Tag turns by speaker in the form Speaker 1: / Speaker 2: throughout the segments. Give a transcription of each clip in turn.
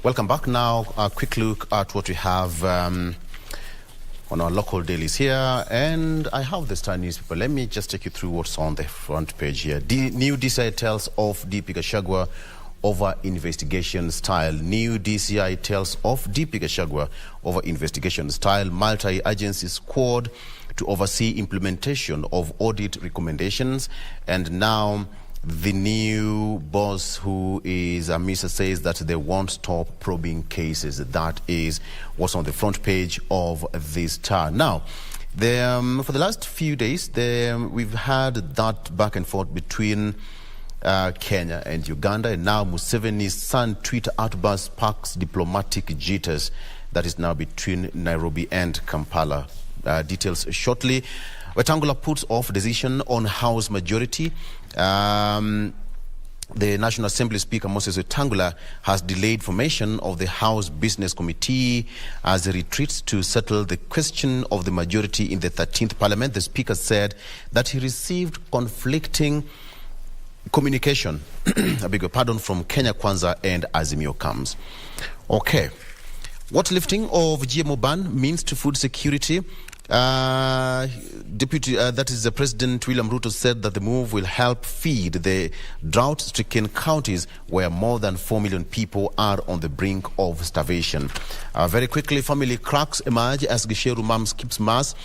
Speaker 1: Welcome back. Now, a quick look at what we have on our local dailies here. And I have the Star newspaper. Let me just take you through what's on the front page here. New DCI tells of DP Gachagua over investigation style. New DCI tells of DP Gachagua over investigation style. Multi-agency squad to oversee implementation of audit recommendations. And now the new boss, who is Misa, says that they won't stop probing cases. That is what's on the front page of this Star. Now, for the last few days, we've had that back and forth between Kenya and Uganda, and now Museveni's son Twitter outburst sparks diplomatic jitters. That is now between Nairobi and Kampala. Details shortly. Wetangula puts off decision on House majority. The National Assembly Speaker Moses Wetangula has delayed formation of the House Business Committee as he retreats to settle the question of the majority in the 13th Parliament. The Speaker said that he received conflicting communication, I beg your pardon, from Kenya Kwanza and Azimio comes. Okay. What lifting of GMO ban means to food security? That is the President William Ruto said that the move will help feed the drought-stricken counties where more than 4 million people are on the brink of starvation. Very quickly, family cracks emerge as Gisheru mom skips mass.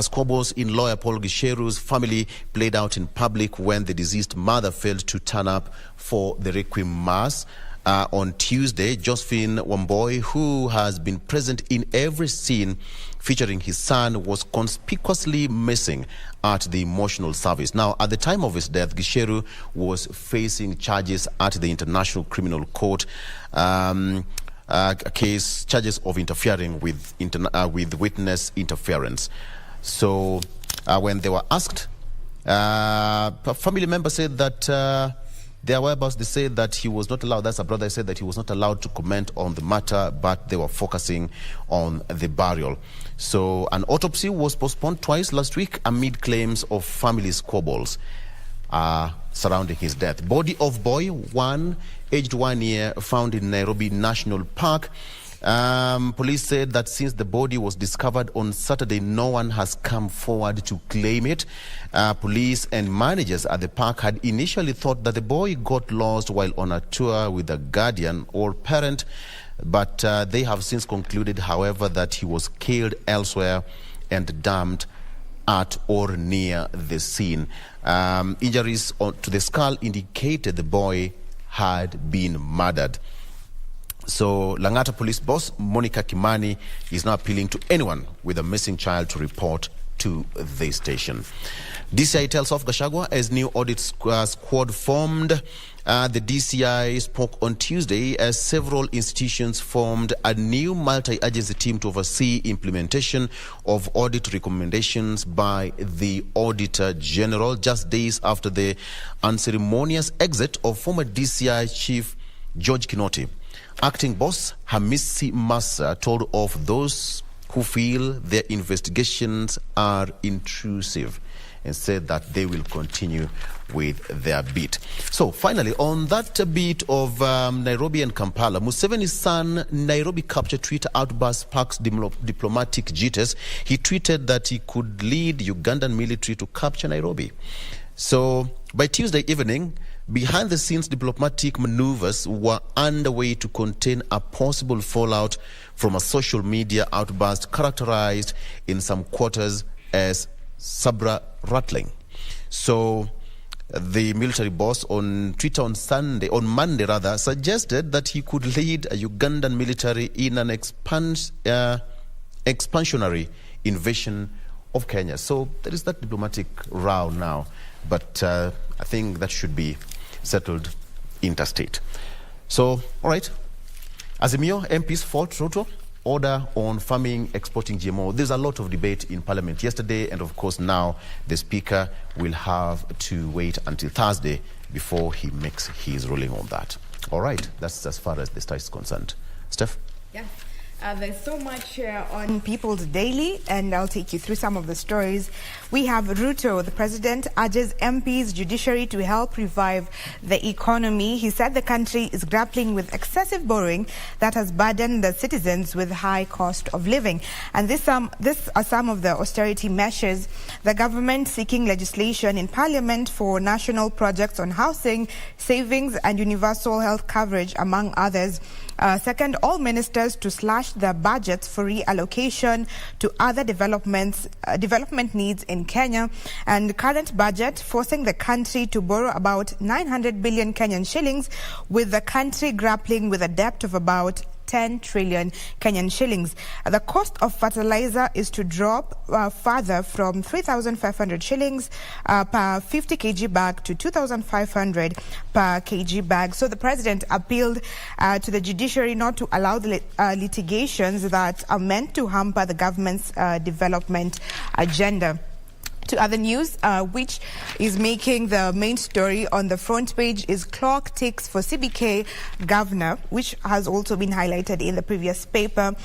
Speaker 1: Squabbles in lawyer Paul Gisheru's family played out in public when the deceased mother failed to turn up for the requiem mass. On Tuesday, Josephine Wamboi, who has been present in every scene featuring his son, was conspicuously missing at the emotional service. Now, at the time of his death, Gisheru was facing charges at the International Criminal Court, charges of interfering with witness interference. So, when they were asked, a family member said that their whereabouts, they said that he was not allowed. That's a brother said that he was not allowed to comment on the matter, but they were focusing on the burial. So an autopsy was postponed twice last week amid claims of family squabbles surrounding his death. Body of boy, aged 1 year, found in Nairobi National Park. Police said that since the body was discovered on Saturday, no one has come forward to claim it. Police and managers at the park had initially thought that the boy got lost while on a tour with a guardian or parent, but they have since concluded, however, that he was killed elsewhere and dumped at or near the scene. Injuries to the skull indicated the boy had been murdered. So Langata Police Boss Monica Kimani is now appealing to anyone with a missing child to report to the station. DCI tells of Gachagua as new audit squad formed. The DCI spoke on Tuesday as several institutions formed a new multi-agency team to oversee implementation of audit recommendations by the Auditor General, just days after the unceremonious exit of former DCI Chief George Kinoti. Acting boss Hamisi Massa told of those who feel their investigations are intrusive and said that they will continue with their beat. So finally, on that beat of Nairobi and Kampala, Museveni's son Nairobi capture Twitter outburst sparks diplomatic jitters. He tweeted that he could lead Ugandan military to capture Nairobi. So by Tuesday evening, behind-the-scenes diplomatic maneuvers were underway to contain a possible fallout from a social media outburst characterized in some quarters as sabre rattling. So the military boss on Twitter on Monday, suggested that he could lead a Ugandan military in an expansionary invasion of Kenya. So there is that diplomatic row now, but I think that should be settled interstate. So, all right. Azimio MPs fought Ruto order on farming, exporting GMO. There's a lot of debate in Parliament yesterday, and of course now the Speaker will have to wait until Thursday before he makes his ruling on that. All right. That's as far as the state is concerned. Steph?
Speaker 2: Yeah. There's so much on People's Daily, and I'll take you through some of the stories. We have Ruto, the president, urges MPs, Judiciary to help revive the economy. He said the country is grappling with excessive borrowing that has burdened the citizens with high cost of living. And this are some of the austerity measures. The government seeking legislation in Parliament for national projects on housing, savings and universal health coverage, among others. Second, all ministers to slash their budgets for reallocation to other development needs in Kenya, and current budget forcing the country to borrow about 900 billion Kenyan shillings, with the country grappling with a debt of about 10 trillion Kenyan shillings. The cost of fertilizer is to drop further from 3,500 shillings per 50 kg bag to 2,500 per kg bag. So the president appealed to the judiciary not to allow the litigations that are meant to hamper the government's development agenda. To other news, which is making the main story on the front page, is clock ticks for CBK Governor, which has also been highlighted in the previous paper.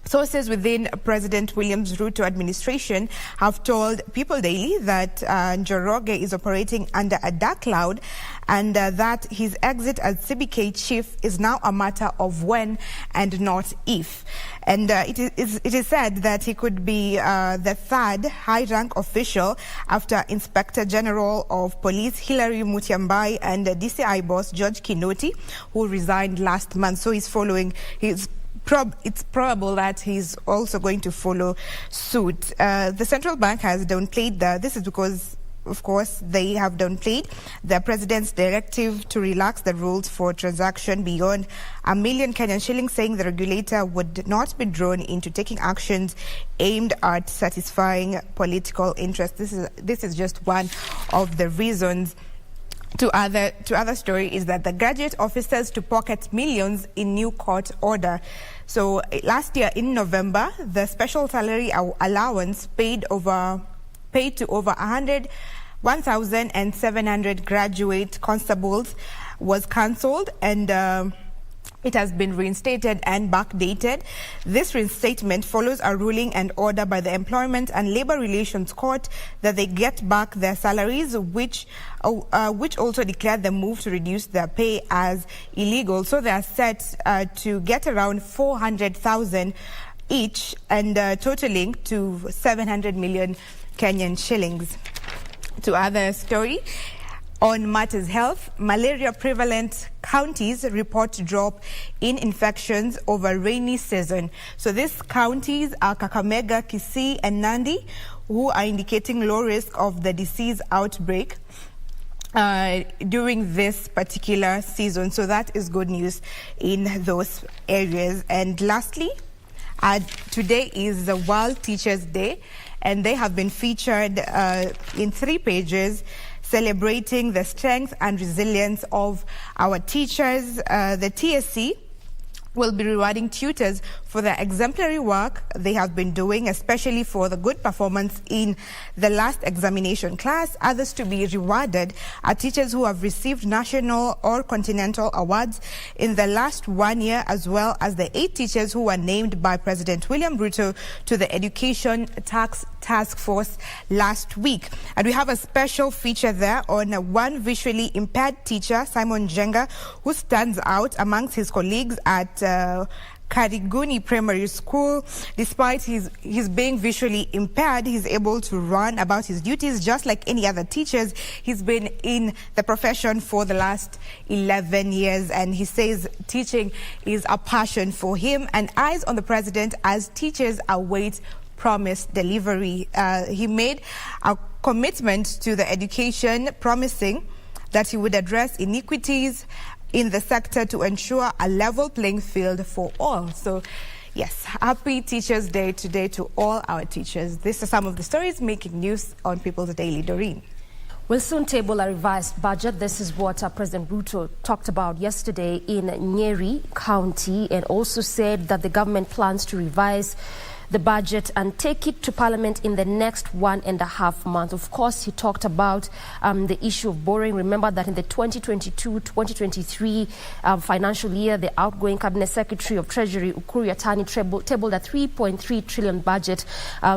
Speaker 2: Sources within President William's Ruto administration have told People Daily that Njoroge is operating under a dark cloud, and that his exit as CBK chief is now a matter of when and not if. And it is said that he could be the third high-rank official after Inspector General of Police Hilary Mutyambai and DCI Boss George Kinoti, who resigned last month. So he's following his. It's probable that he's also going to follow suit. The central bank has downplayed this is because, of course, they have downplayed the president's directive to relax the rules for transaction beyond $1 million Kenyan shillings, saying the regulator would not be drawn into taking actions aimed at satisfying political interests. This is just one of the reasons. To other story is that the graduate officers to pocket millions in new court order. So last year in November, the special salary allowance paid to over 1,700 graduate constables was cancelled, and it has been reinstated and backdated. This reinstatement follows a ruling and order by the Employment and Labour Relations Court that they get back their salaries, which also declared the move to reduce their pay as illegal. So they are set to get around 400,000 each, and totaling to 700 million Kenyan shillings. To other story, on matters health, malaria prevalent counties report drop in infections over rainy season. So these counties are Kakamega, Kisii and Nandi, who are indicating low risk of the disease outbreak during this particular season. So that is good news in those areas. And lastly, today is the World Teachers Day, and they have been featured in 3 pages, celebrating the strength and resilience of our teachers. The TSC will be rewarding tutors for the exemplary work they have been doing, especially for the good performance in the last examination class. Others to be rewarded are teachers who have received national or continental awards in the last 1 year, as well as the 8 teachers who were named by President William Ruto to the Education Task Force last week. And we have a special feature there on one visually impaired teacher, Simon Jenga, who stands out amongst his colleagues at Kariguni Primary School. Despite his being visually impaired, he's able to run about his duties just like any other teachers. He's been in the profession for the last 11 years, and he says teaching is a passion for him, and eyes on the president as teachers await promised delivery. He made a commitment to the education, promising that he would address inequities in the sector to ensure a level playing field for all. So, yes, happy Teachers' Day today to all our teachers. These are some of the stories making news on People's Daily. Doreen.
Speaker 3: We'll soon table a revised budget. This is what President Ruto talked about yesterday in Nyeri County, and also said that the government plans to revise the budget and take it to Parliament in the next 1.5 months. Of course, he talked about the issue of borrowing. Remember that in the 2022-2023 financial year, the outgoing Cabinet Secretary of Treasury, Ukur Yatani, tabled a 3.3 trillion budget,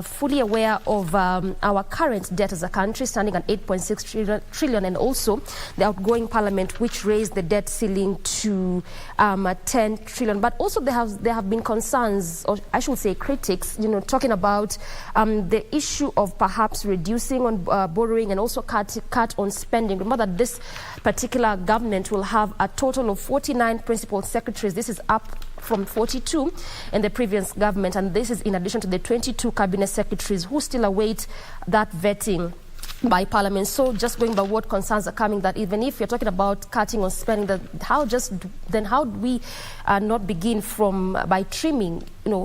Speaker 3: fully aware of our current debt as a country, standing at 8.6 trillion, and also the outgoing Parliament, which raised the debt ceiling to 10 trillion. But also there have been concerns, or I should say critics, talking about the issue of perhaps reducing on borrowing and also cut on spending. Remember that this particular government will have a total of 49 principal secretaries. This is up from 42 in the previous government, and this is in addition to the 22 cabinet secretaries who still await that vetting by Parliament. So just going by what concerns are coming, that even if you're talking about cutting on spending, how do we not begin by trimming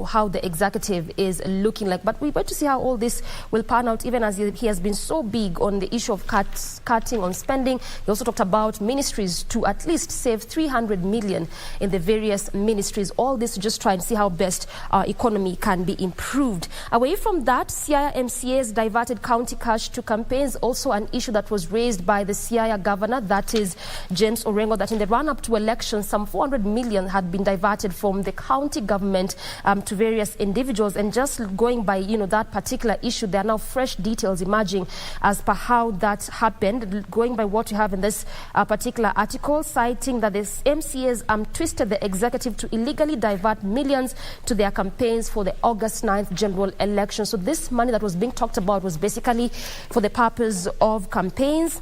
Speaker 3: how the executive is looking like? But we're going to see how all this will pan out, even as he has been so big on the issue of cutting on spending. He also talked about ministries to at least save 300 million in the various ministries. All this to just try and see how best our economy can be improved. Away from that, Siaya MCAs diverted county cash to campaigns, also an issue that was raised by the Siaya governor, that is James Orengo, that in the run-up to elections, some 400 million had been diverted from the county government to various individuals. And just going by that particular issue, there are now fresh details emerging as per how that happened. Going by what you have in this particular article, citing that the MCAs twisted the executive to illegally divert millions to their campaigns for the August 9th general election. So this money that was being talked about was basically for the purpose of campaigns.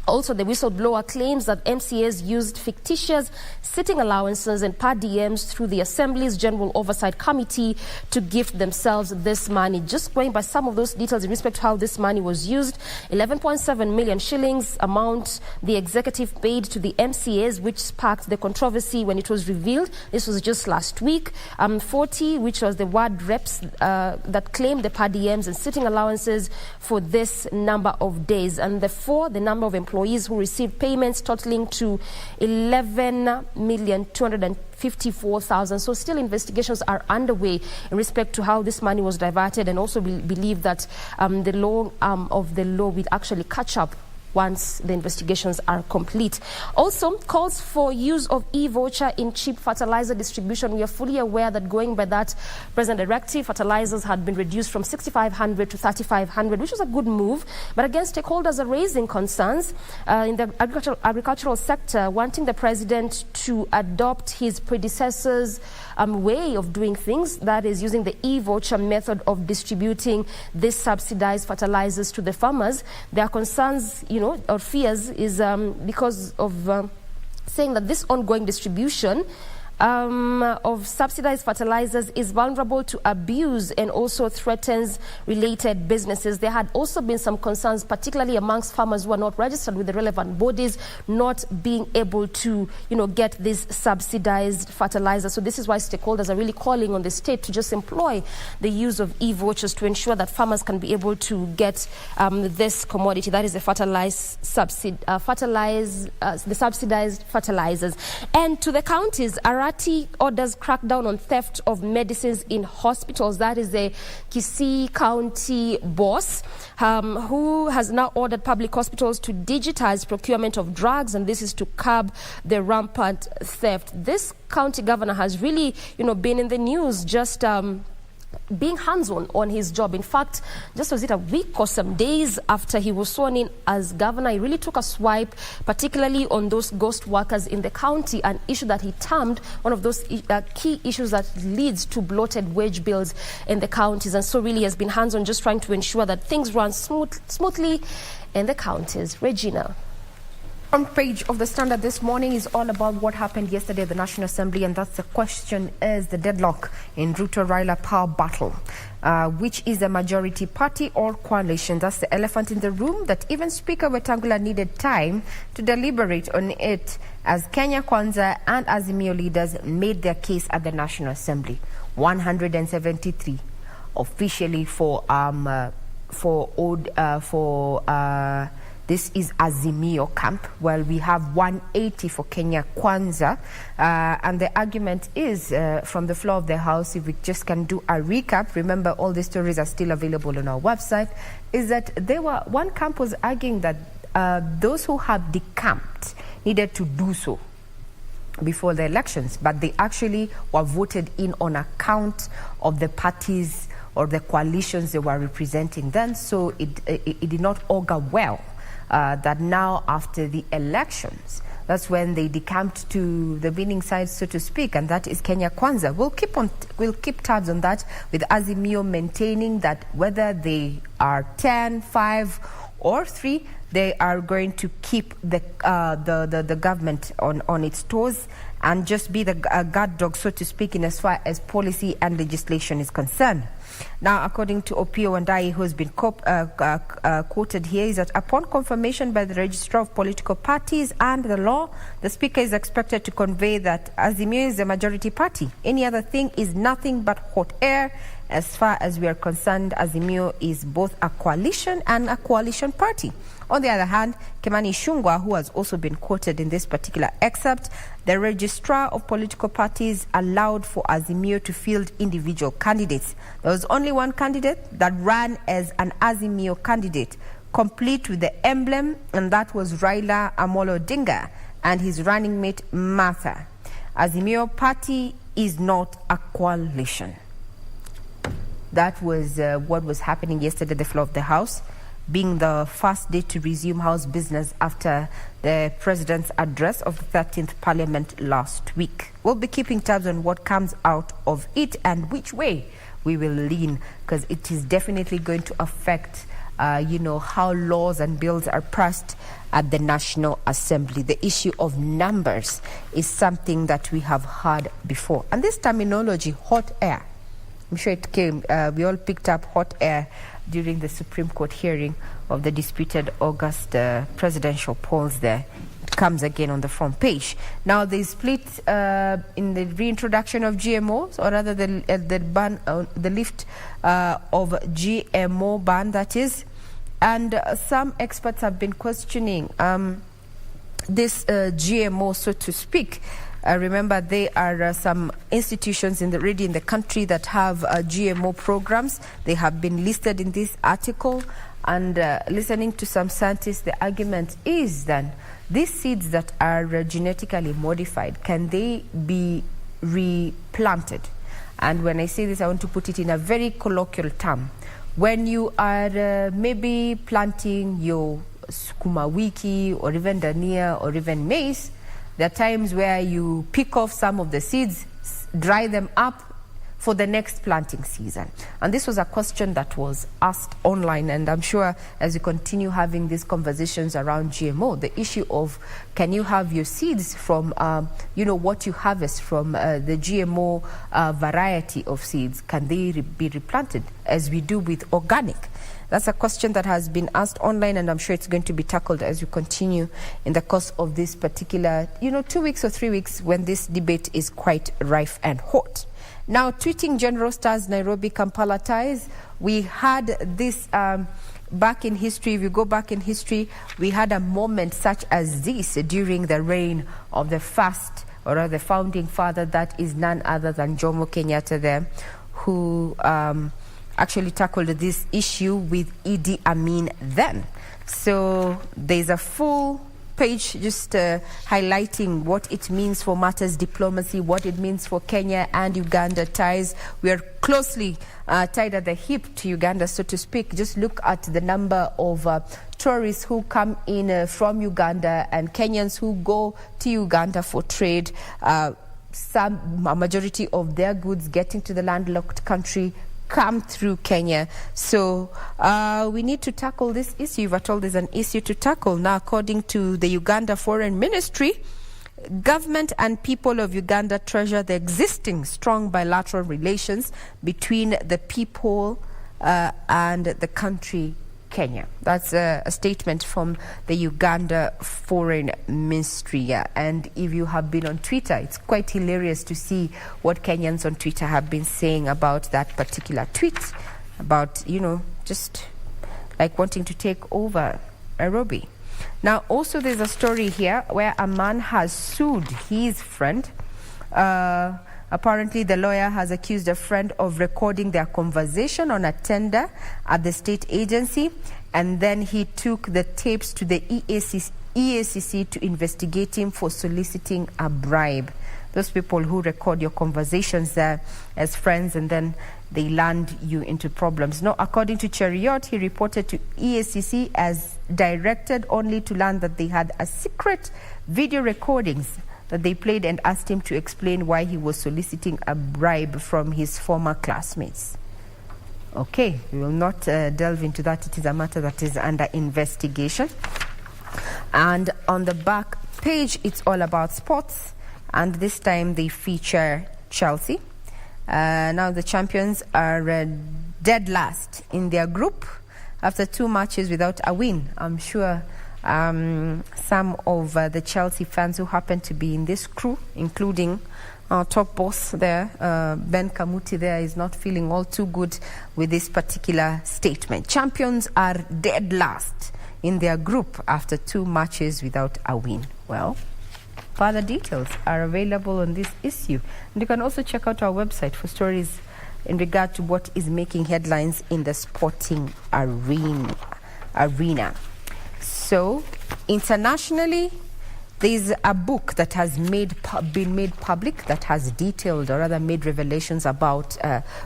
Speaker 3: Also, the whistleblower claims that MCAs used fictitious sitting allowances and per diems through the Assembly's General Oversight Committee to gift themselves this money. Just going by some of those details in respect to how this money was used, 11.7 million shillings amount the executive paid to the MCAs, which sparked the controversy when it was revealed. This was just last week. 40, which was the ward reps that claimed the per diems and sitting allowances for this number of days. And the number of employees who received payments totaling to 11,254,000. So still investigations are underway in respect to how this money was diverted, and also we believe that the law of the law will actually catch up once the investigations are complete. Also, calls for use of e-voucher in cheap fertilizer distribution. We are fully aware that going by that present directive, fertilizers had been reduced from 6,500 to 3,500, which was a good move. But again, stakeholders are raising concerns in the agricultural sector, wanting the president to adopt his predecessor's way of doing things, that is using the e-voucher method of distributing these subsidized fertilizers to the farmers. There are concerns, or fears, is because of saying that this ongoing distribution of subsidized fertilizers is vulnerable to abuse and also threatens related businesses. There had also been some concerns, particularly amongst farmers who are not registered with the relevant bodies, not being able to, get this subsidized fertilizer. So this is why stakeholders are really calling on the state to just employ the use of e-vouchers to ensure that farmers can be able to get this commodity, that is the the subsidized fertilizers. And to the counties, Arati orders crackdown on theft of medicines in hospitals. That is the Kisii County Boss, who has now ordered public hospitals to digitize procurement of drugs, and this is to curb the rampant theft. This county governor has really, been in the news, just being hands-on on his job. In fact, just was it a week or some days after he was sworn in as governor, he really took a swipe, particularly on those ghost workers in the county, an issue that he termed one of those key issues that leads to bloated wage bills in the counties. And so really has been hands-on, just trying to ensure that things run smoothly in the counties. Regina.
Speaker 4: Front page of the Standard this morning is all about what happened yesterday at the National Assembly, and that's the question, is the deadlock in Ruto-Raila power battle. Which is the majority party or coalition? That's the elephant in the room that even Speaker Wetangula needed time to deliberate on it as Kenya Kwanza and Azimio leaders made their case at the National Assembly. 173 officially for This is Azimio camp. Well, we have 180 for Kenya Kwanza. And the argument is, from the floor of the House, if we just can do a recap, remember all the stories are still available on our website, is that one camp was arguing that those who have decamped needed to do so before the elections, but they actually were voted in on account of the parties or the coalitions they were representing then, so it did not augur well that now after the elections, that's when they decamped to the winning side, so to speak, and that is Kenya Kwanza. We'll keep tabs on that, with Azimio maintaining that whether they are 10, 5 or 3, they are going to keep the government on its toes and just be the guard dog, so to speak, in as far as policy and legislation is concerned. Now, according to Opio Wandai, who has been quoted here, is that upon confirmation by the Registrar of Political Parties and the law, the Speaker is expected to convey that Azimio is the majority party. Any other thing is nothing but hot air. As far as we are concerned, Azimio is both a coalition and a coalition party. On the other hand, Kimani Ichung'wah, who has also been quoted in this particular excerpt, the Registrar of Political Parties allowed for Azimio to field individual candidates. There was only one candidate that ran as an Azimio candidate, complete with the emblem, and that was Raila Amolo Odinga and his running mate Martha. Azimio party is not a coalition. That was what was happening yesterday at the floor of the House, being the first day to resume House business after the President's address of the 13th Parliament last week. We'll be keeping tabs on what comes out of it and which way we will lean, because it is definitely going to affect how laws and bills are passed at the National Assembly. The issue of numbers is something that we have heard before. And this terminology, hot air, I'm sure it came, we all picked up hot air during the Supreme Court hearing of the disputed August presidential polls there. It comes again on the front page. Now, they split in the reintroduction of GMOs, or rather the ban, the lift of GMO ban, that is. And some experts have been questioning this GMO, so to speak. Remember, there are some institutions already in the country that have GMO programs. They have been listed in this article. And listening to some scientists, the argument is that these seeds that are genetically modified, can they be replanted? And when I say this, I want to put it in a very colloquial term. When you are maybe planting your sukuma wiki or even dania or even maize, there are times where you pick off some of the seeds, dry them up for the next planting season. And this was a question that was asked online, and I'm sure as you continue having these conversations around GMO, the issue of can you have your seeds from, what you harvest from the GMO variety of seeds, can they be replanted as we do with organic? That's a question that has been asked online, and I'm sure it's going to be tackled as we continue in the course of this particular, 2 weeks or 3 weeks when this debate is quite rife and hot. Now, tweeting General Stars Nairobi Kampala ties, we had this back in history. If you go back in history, we had a moment such as this during the reign of the first, or the founding father, that is none other than Jomo Kenyatta there, who actually tackled this issue with Idi Amin then. So there's a full page just highlighting what it means for matters diplomacy, what it means for Kenya and Uganda ties. We are closely tied at the hip to Uganda, so to speak. Just look at the number of tourists who come in from Uganda and Kenyans who go to Uganda for trade. A majority of their goods getting to the landlocked country come through Kenya. So we need to tackle this issue. We're told there's an issue to tackle. Now, according to the Uganda Foreign Ministry, government and people of Uganda treasure the existing strong bilateral relations between the people and the country Kenya. That's a statement from the Uganda Foreign Ministry. And if you have been on Twitter, it's quite hilarious to see what Kenyans on Twitter have been saying about that particular tweet, about, just like wanting to take over Nairobi. Now, also there's a story here where a man has sued his friend. Apparently, the lawyer has accused a friend of recording their conversation on a tender at the state agency, and then he took the tapes to the EACC to investigate him for soliciting a bribe. Those people who record your conversations there as friends and then they land you into problems. Now, according to Cheriot, he reported to EACC as directed, only to learn that they had a secret video recordings that they played and asked him to explain why he was soliciting a bribe from his former classmates. Okay, we will not delve into that. It is a matter that is under investigation. And on the back page, it's all about sports. And this time they feature Chelsea. Now the champions are dead last in their group after 2 matches without a win. I'm sure some of the Chelsea fans who happen to be in this crew, including our top boss there, Ben Kamuti there, is not feeling all too good with this particular statement. Champions are dead last in their group after 2 matches without a win. Well, further details are available on this issue. And you can also check out our website for stories in regard to what is making headlines in the sporting arena. So, internationally, there's a book that has been made public that has detailed, or rather made revelations about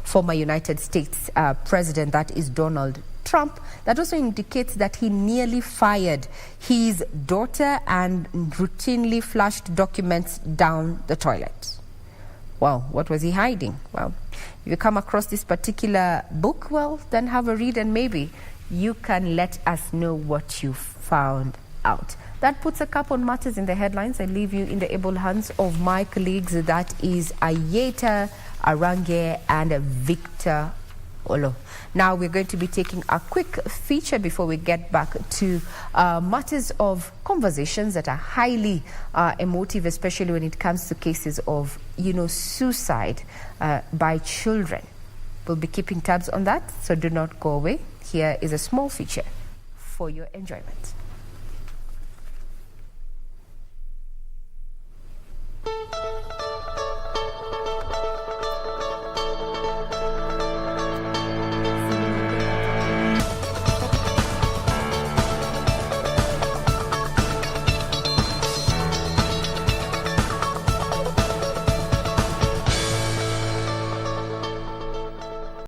Speaker 4: former United States President, that is Donald Trump, that also indicates that he nearly fired his daughter and routinely flushed documents down the toilet. Well, what was he hiding? Well, if you come across this particular book, well, then have a read and maybe you can let us know what you found out. That puts a cap on matters in the headlines. I leave you in the able hands of my colleagues. That is Ayeta Arange and Victor Olo. Now we're going to be taking a quick feature before we get back to matters of conversations that are highly emotive, especially when it comes to cases of, suicide by children. We'll be keeping tabs on that, so do not go away. Here is a small feature for your enjoyment.